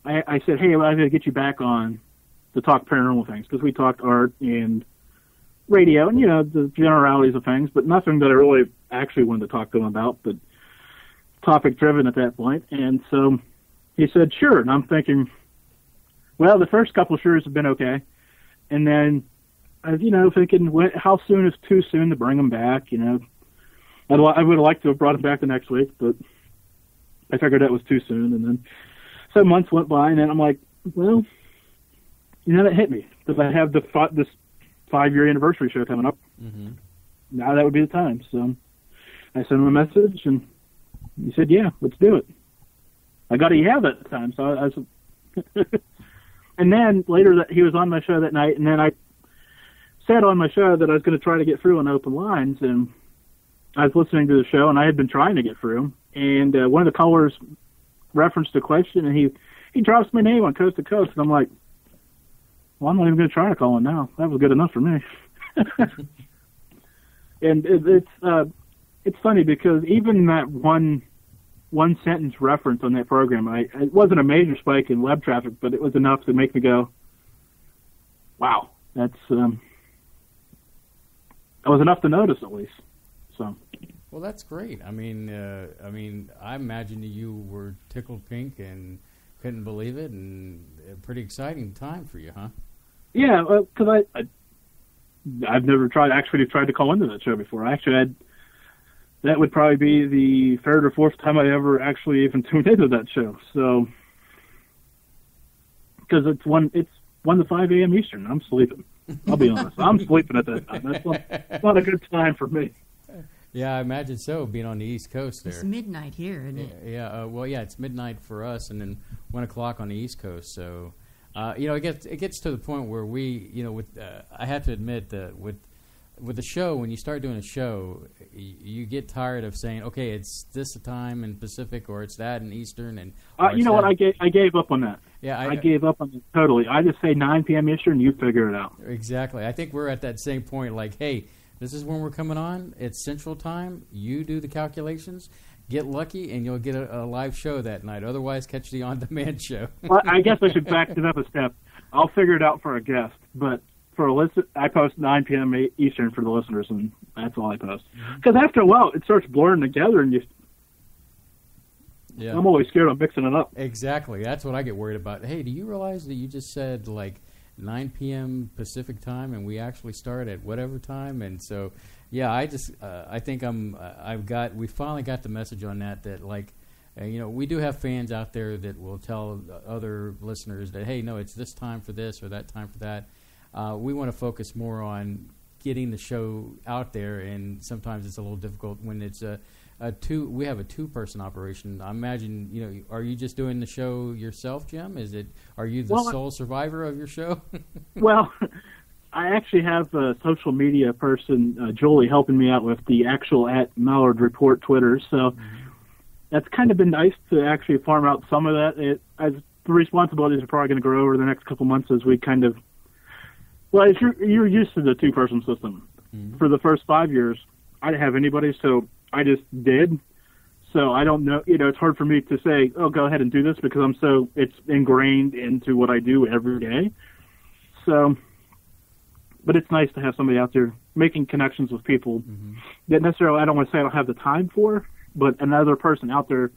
I said, hey, I'm going to get you back on to talk paranormal things, because we talked art and radio and, the generalities of things, but nothing that I really actually wanted to talk to him about, but topic-driven at that point. And so he said, sure. And I'm thinking, well, the first couple of shows have been okay. And then, thinking, how soon is too soon to bring him back? I would have liked to have brought him back the next week, but I figured that was too soon. And then some months went by, and then I'm like, well, that hit me, because I have this 5-year anniversary show coming up. Now that would be the time. So I sent him a message, and he said, yeah, let's do it. I got a yeah that time. So I was, and then later that he was on my show that night, and then I said on my show that I was going to try to get through on open lines, and I was listening to the show, and I had been trying to get through, and one of the callers referenced a question, and he drops my name on Coast to Coast, and I'm like, well, I'm not even going to try to call him now. That was good enough for me. And it's funny because even that one sentence reference on that program, it wasn't a major spike in web traffic, but it was enough to make me go, wow, that was enough to notice at least. So. Well, that's great. I mean, I imagine you were tickled pink and couldn't believe it, and a pretty exciting time for you, huh? Yeah, because I've never tried to call into that show before. I actually had. That would probably be the third or fourth time I ever actually even tuned into that show. So, because it's 1 to 5 a.m. Eastern, I'm sleeping. I'll be honest, I'm sleeping at that time. That's not a good time for me. Yeah, I imagine so, being on the East Coast there. It's midnight here, isn't it? Yeah, well, yeah, it's midnight for us, and then 1 o'clock on the East Coast. So, it gets to the point where we, I have to admit that with the show, when you start doing a show, you get tired of saying, okay, it's this time in Pacific, or it's that in Eastern, and you know what? I gave up on that. Yeah, I gave up on it totally. I just say 9 p.m. Eastern, you figure it out. Exactly. I think we're at that same point. Like, hey, this is when we're coming on. It's Central Time. You do the calculations. Get lucky, and you'll get a live show that night. Otherwise, catch the on-demand show. Well, I guess I should back it up a step. I'll figure it out for a guest, but for a listen, I post 9 p.m. Eastern for the listeners, and that's all I post. Because after a while, it starts blurring together, and I'm always scared of mixing it up. Exactly. That's what I get worried about. Hey, do you realize that you just said, like, 9 p.m. Pacific time, and we actually start at whatever time. And so, yeah, I think we finally got the message on that like, we do have fans out there that will tell other listeners that, hey, no, it's this time for this or that time for that. We want to focus more on getting the show out there, and sometimes it's a little difficult when it's we have a two-person operation. I imagine, are you just doing the show yourself, Jim? Are you the sole survivor of your show? Well, I actually have a social media person, Julie, helping me out with the actual @Malliard Report Twitter. So that's kind of been nice to actually farm out some of that. As the responsibilities are probably going to grow over the next couple months as we kind of. Well, if you're used to the two-person system. For the first 5 years, I didn't have anybody, so I just did. So I don't know, it's hard for me to say, oh, go ahead and do this because it's ingrained into what I do every day. So, but it's nice to have somebody out there making connections with people that necessarily I don't want to say I don't have the time for, but another person out there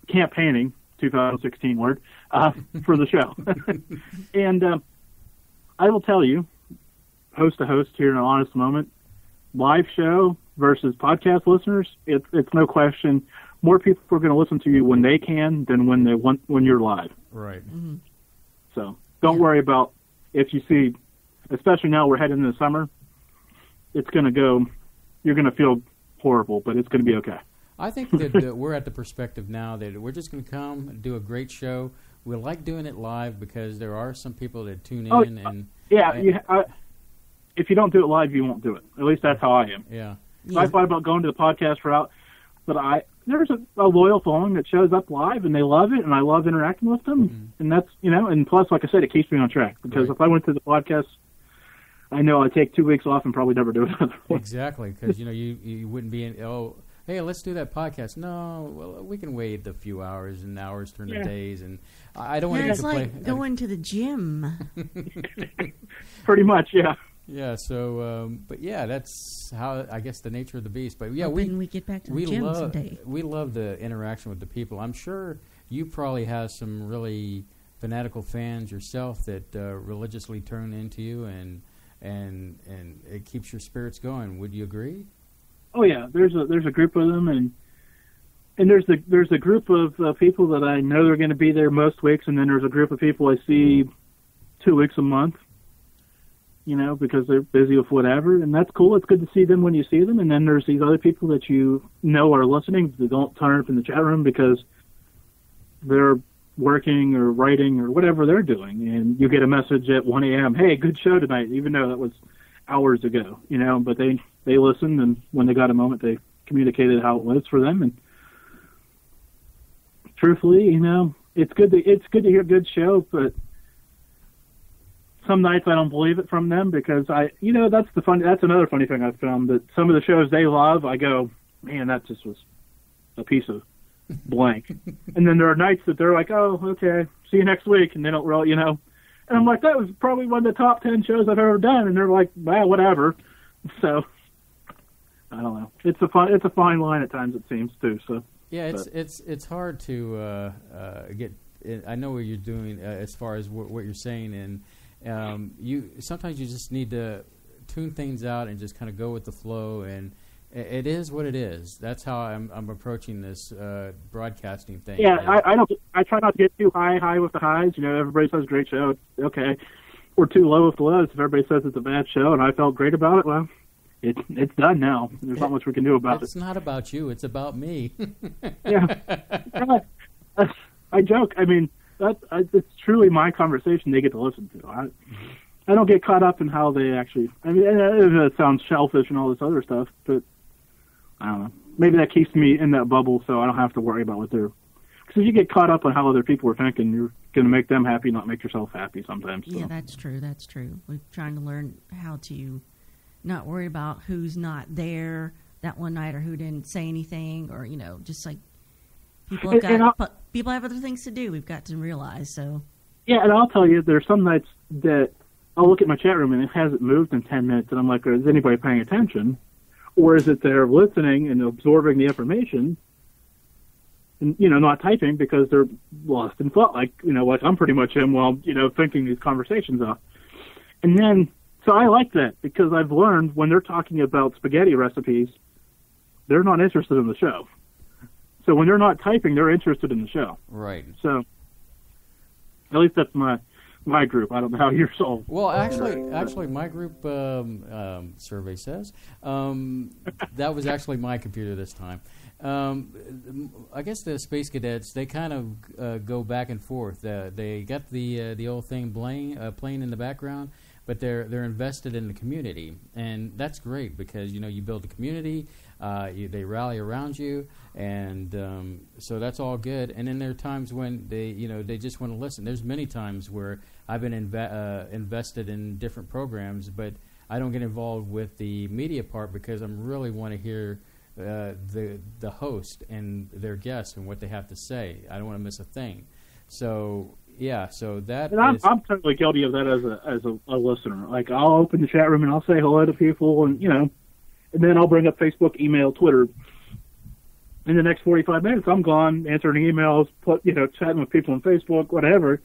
campaigning, 2016 word, for the show. And I will tell you, host to host here in an honest moment, live show versus podcast listeners, it's no question. More people are going to listen to you when they can than when you're live. Right. So don't worry about if you see, especially now we're heading into the summer, it's going to go, you're going to feel horrible, but it's going to be okay. I think that we're at the perspective now that we're just going to come and do a great show. We like doing it live because there are some people that tune in. If you don't do it live, you won't do it. At least that's how I am. Yeah. I thought about going to the podcast route, but there's a loyal following that shows up live, and they love it, and I love interacting with them. And that's, and plus, like I said, it keeps me on track. Because if I went to the podcast, I know I'd take 2 weeks off and probably never do another one. Exactly, because, you wouldn't be hey, let's do that podcast. No, well, we can wait a few hours, and hours turn to days, and I don't want to get to play. It's like going to the gym. Pretty much, yeah. Yeah. So, but yeah, that's how I guess the nature of the beast. But yeah, we get back to the gym someday. We love the interaction with the people. I'm sure you probably have some really fanatical fans yourself that religiously turn into you, and it keeps your spirits going. Would you agree? Oh yeah, there's a group of them, and there's a group of people that I know they're going to be there most weeks, and then there's a group of people I see 2 weeks a month, because they're busy with whatever, and that's cool. It's good to see them when you see them, and then there's these other people that are listening that don't turn up in the chat room because they're working or writing or whatever they're doing, and you get a message at 1 a.m., hey, good show tonight, even though that was hours ago, but they listened, and when they got a moment, they communicated how it was for them. And truthfully, it's good to hear a good show, but some nights I don't believe it from them because that's another funny thing I've found, that some of the shows they love, I go, man, that just was a piece of blank. And then there are nights that they're like, oh, okay, see you next week, and they don't really, And I'm like, that was probably one of the top 10 shows I've ever done. And they're like, well, whatever. So, I don't know. It's a fine line at times, it seems, too. So yeah, it's hard to get. I know what you're doing as far as what you're saying, and sometimes you just need to tune things out and just kind of go with the flow. And it is what it is. That's how I'm approaching this broadcasting thing. Yeah, I try not to get too high with the highs. Everybody says great show. It's okay. Or too low with the lows. If everybody says it's a bad show and I felt great about it, well, it's done now. There's not much we can do about it. It's not about you. It's about me. Yeah. I joke. I mean, it's truly my conversation they get to listen to. I don't get caught up in how they actually. I mean, it sounds selfish and all this other stuff, but I don't know. Maybe that keeps me in that bubble, so I don't have to worry about what they're. Because if you get caught up on how other people are thinking, you're going to make them happy, not make yourself happy sometimes. So. Yeah, that's true. That's true. We're trying to learn how to not worry about who's not there that one night or who didn't say anything, or just like people have other things to do. We've got to realize. So. Yeah, and I'll tell you, there's some nights that I'll look at my chat room and it hasn't moved in 10 minutes, and I'm like, is anybody paying attention? Or is it they're listening and absorbing the information and, not typing because they're lost in thought, like I'm pretty much am while, thinking these conversations out. And then, so I like that because I've learned when they're talking about spaghetti recipes, they're not interested in the show. So when they're not typing, they're interested in the show. Right. So at least that's my group. I don't know how yours all. Well, actually, my group survey says that was actually my computer this time. I guess the Space Cadets, they kind of go back and forth. They got the old thing playing in the background, but they're invested in the community, and that's great because you build a community. They rally around you, and so that's all good. And then there are times when they just want to listen. There's many times where I've been invested in different programs, but I don't get involved with the media part because I really want to hear the host and their guests and what they have to say. I don't want to miss a thing. So yeah, so that. And I'm totally guilty of that as a listener. Like I'll open the chat room and I'll say hello to people, and and then I'll bring up Facebook, email, Twitter. In the next 45 minutes, I'm gone answering emails, chatting with people on Facebook, whatever.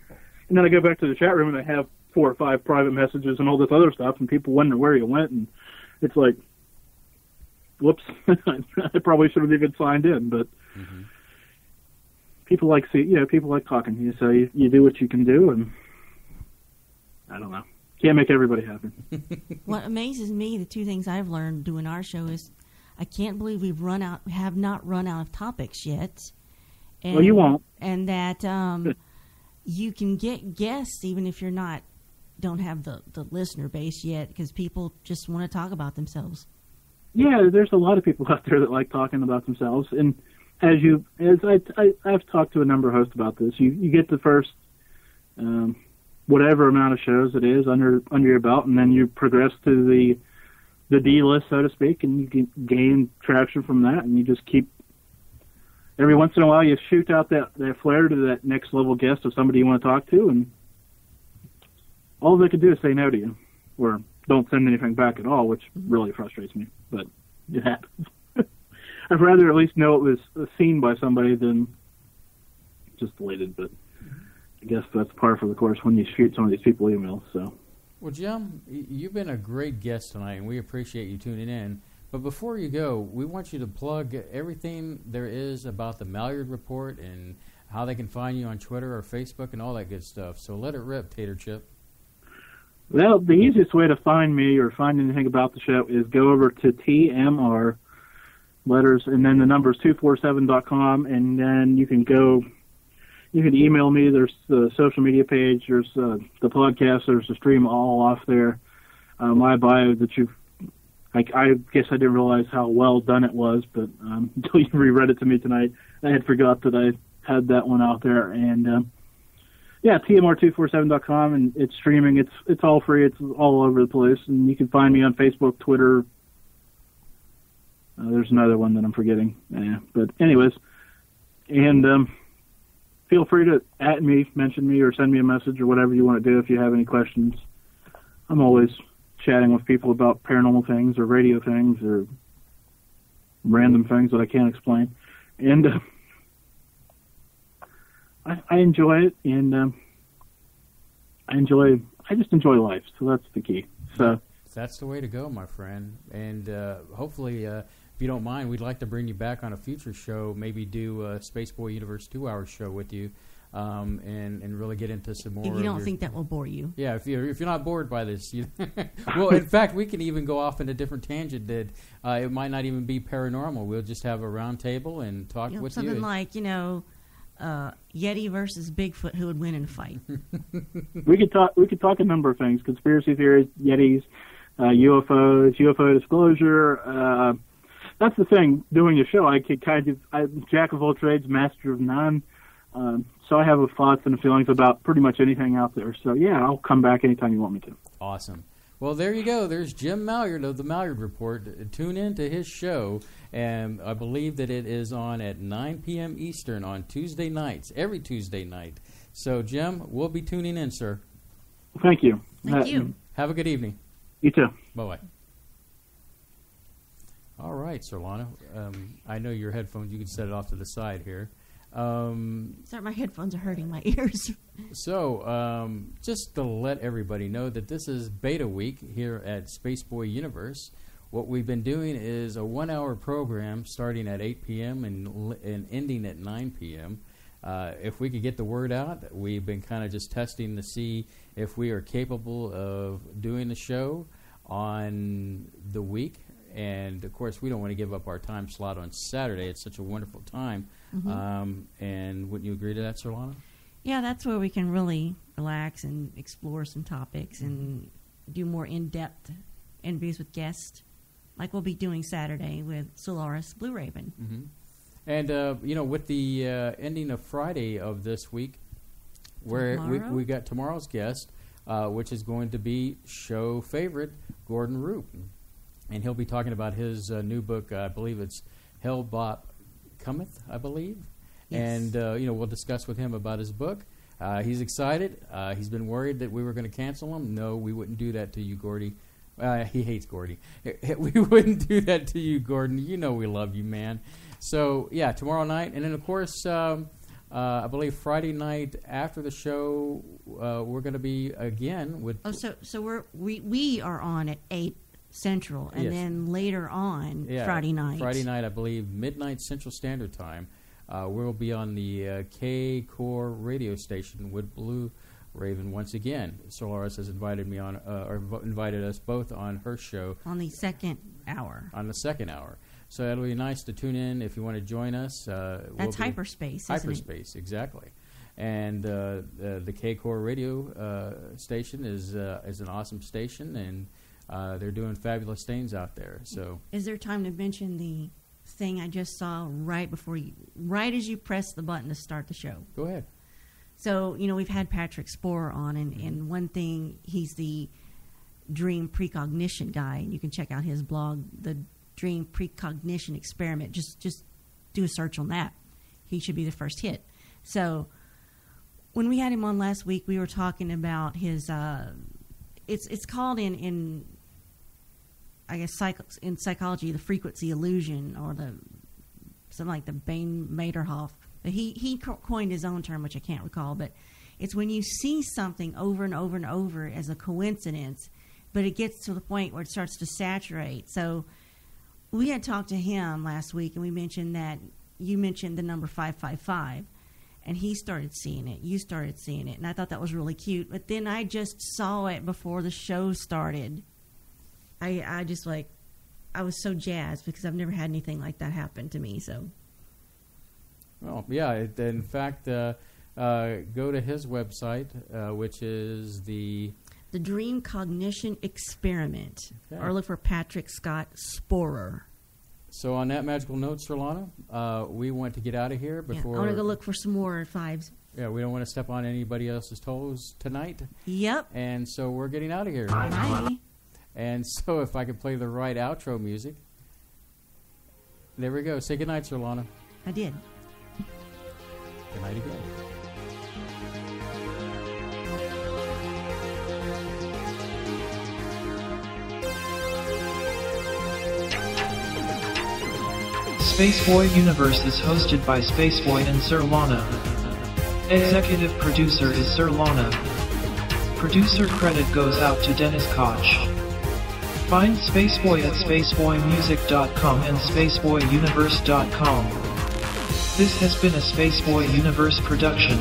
And then I go back to the chat room and I have 4 or 5 private messages and all this other stuff, and people wonder where you went, and it's like, whoops, I probably should have even signed in, but people like people like talking to you, so you do what you can do, and I don't know. Can't make everybody happy. What amazes me, the 2 things I've learned doing our show is I can't believe we have not run out of topics yet. And, well, you won't. And that you can get guests even if you're don't have the listener base yet, because people just want to talk about themselves. Yeah, there's a lot of people out there that like talking about themselves, and I've talked to a number of hosts about this. You get the first whatever amount of shows it is under your belt, and then you progress to the D list, so to speak, and you can gain traction from that, and you just keep. Every once in a while, you shoot out that flare to that next level guest of somebody you want to talk to, and all they can do is say no to you, or don't send anything back at all, which really frustrates me, but it happens. I'd rather at least know it was seen by somebody than just deleted, but I guess that's par for the course when you shoot some of these people emails. So, well, Jim, you've been a great guest tonight, and we appreciate you tuning in. But before you go, we want you to plug everything there is about the Malliard Report and how they can find you on Twitter or Facebook and all that good stuff. So let it rip, Tater Chip. Well, the easiest way to find me or find anything about the show is go over to TMR letters and then the numbers 247.com, and then you can email me. There's the social media page. There's the podcast. There's the stream all off there. My bio that I guess I didn't realize how well done it was, but until you reread it to me tonight, I had forgot that I had that one out there. And yeah, TMR247.com, and it's streaming. It's all free. It's all over the place, and you can find me on Facebook, Twitter. There's another one that I'm forgetting. But anyways, and feel free to at me, mention me, or send me a message or whatever you want to do if you have any questions. I'm always chatting with people about paranormal things or radio things or random things that I can't explain. And I enjoy it, and I just enjoy life, so that's the key. So that's the way to go, my friend. And hopefully, if you don't mind, we'd like to bring you back on a future show, maybe do a Spaceboy Universe 2-hour show with you, and really get into some more. If you don't think that will bore you. Yeah, if you're not bored by this. Well, in fact, we can even go off in a different tangent that it might not even be paranormal. We'll just have a round table and talk with you. Something like, Yeti versus Bigfoot, who would win in a fight? We could talk a number of things: conspiracy theories, Yetis, UFOs, UFO disclosure. That's the thing. Doing a show, I could I'm jack of all trades, master of none. So I have thoughts and feelings about pretty much anything out there. So yeah, I'll come back anytime you want me to. Awesome. Well, there you go. There's Jim Malliard of the Malliard Report. Tune in to his show, and I believe that it is on at 9 p.m. Eastern on Tuesday nights, every Tuesday night. So, Jim, we'll be tuning in, sir. Thank you. Thank you. Have a good evening. You too. Bye-bye. All right, Surlana. I know your headphones. You can set it off to the side here. Sorry, my headphones are hurting my ears. So, just to let everybody know that this is Beta Week here at Spaceboy Universe. What we've been doing is a 1-hour program starting at 8 p.m. and ending at 9 p.m. If we could get the word out, we've been kind of just testing to see if we are capable of doing the show on the week. And, of course, we don't want to give up our time slot on Saturday. It's such a wonderful time. Mm-hmm. And wouldn't you agree to that, Surlana? Yeah, that's where we can really relax and explore some topics and do more in-depth interviews with guests, like we'll be doing Saturday with Solaris Blue Raven. Mm-hmm. And, with the ending of Friday of this week, where we got tomorrow's guest, which is going to be show favorite Gordon Roop. And he'll be talking about his new book. I believe it's Hellbop Cometh, I believe. Yes. And, we'll discuss with him about his book. He's excited. He's been worried that we were going to cancel him. No, we wouldn't do that to you, Gordy. He hates Gordy. We wouldn't do that to you, Gordon. You know we love you, man. So, yeah, tomorrow night. And then, of course, I believe Friday night after the show, we're going to be again with... Oh, so we are on at 8 Central, and then later on, Friday night. Friday night, I believe, midnight Central Standard Time. We'll be on the K-Core radio station with Blue Raven once again. Solaris has invited me on, or invited us both on her show. On the second hour. On the second hour. So it'll be nice to tune in if you want to join us. That's hyperspace, isn't it? Hyperspace, exactly. And the K-Core radio station is an awesome station, and they're doing fabulous things out there. So, is there time to mention the thing I just saw right as you press the button to start the show? Go ahead. So, we've had Patrick Sporer on, and one thing, he's the dream precognition guy, and you can check out his blog, the Dream Precognition Experiment. Just do a search on that. He should be the first hit. So, when we had him on last week, we were talking about his, it's called in I guess in psychology, the frequency illusion, or something like the Bain-Maderhoff. He coined his own term, which I can't recall, but it's when you see something over and over and over as a coincidence, but it gets to the point where it starts to saturate. So we had talked to him last week, and we mentioned that you mentioned the number 555, and he started seeing it. You started seeing it, and I thought that was really cute. But then I just saw it before the show started. I just I was so jazzed because I've never had anything like that happen to me. So, well, yeah. In fact, go to his website, which is the Dream Cognition Experiment, okay. Or look for Patrick Scott Sporer. So, on that magical note, Surlana, we want to get out of here before. I want to go look for some more 5s. Yeah, we don't want to step on anybody else's toes tonight. Yep. And so we're getting out of here. Bye. And so if I could play the right outro music. There we go. Say goodnight, Surlana. I did. Good night again. Spaceboy Universe is hosted by Spaceboy and Surlana. Executive producer is Surlana. Producer credit goes out to Dennis Koch. Find Spaceboy at spaceboymusic.com and spaceboyuniverse.com. This has been a Spaceboy Universe production.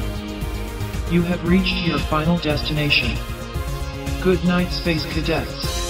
You have reached your final destination. Good night, Space Cadets.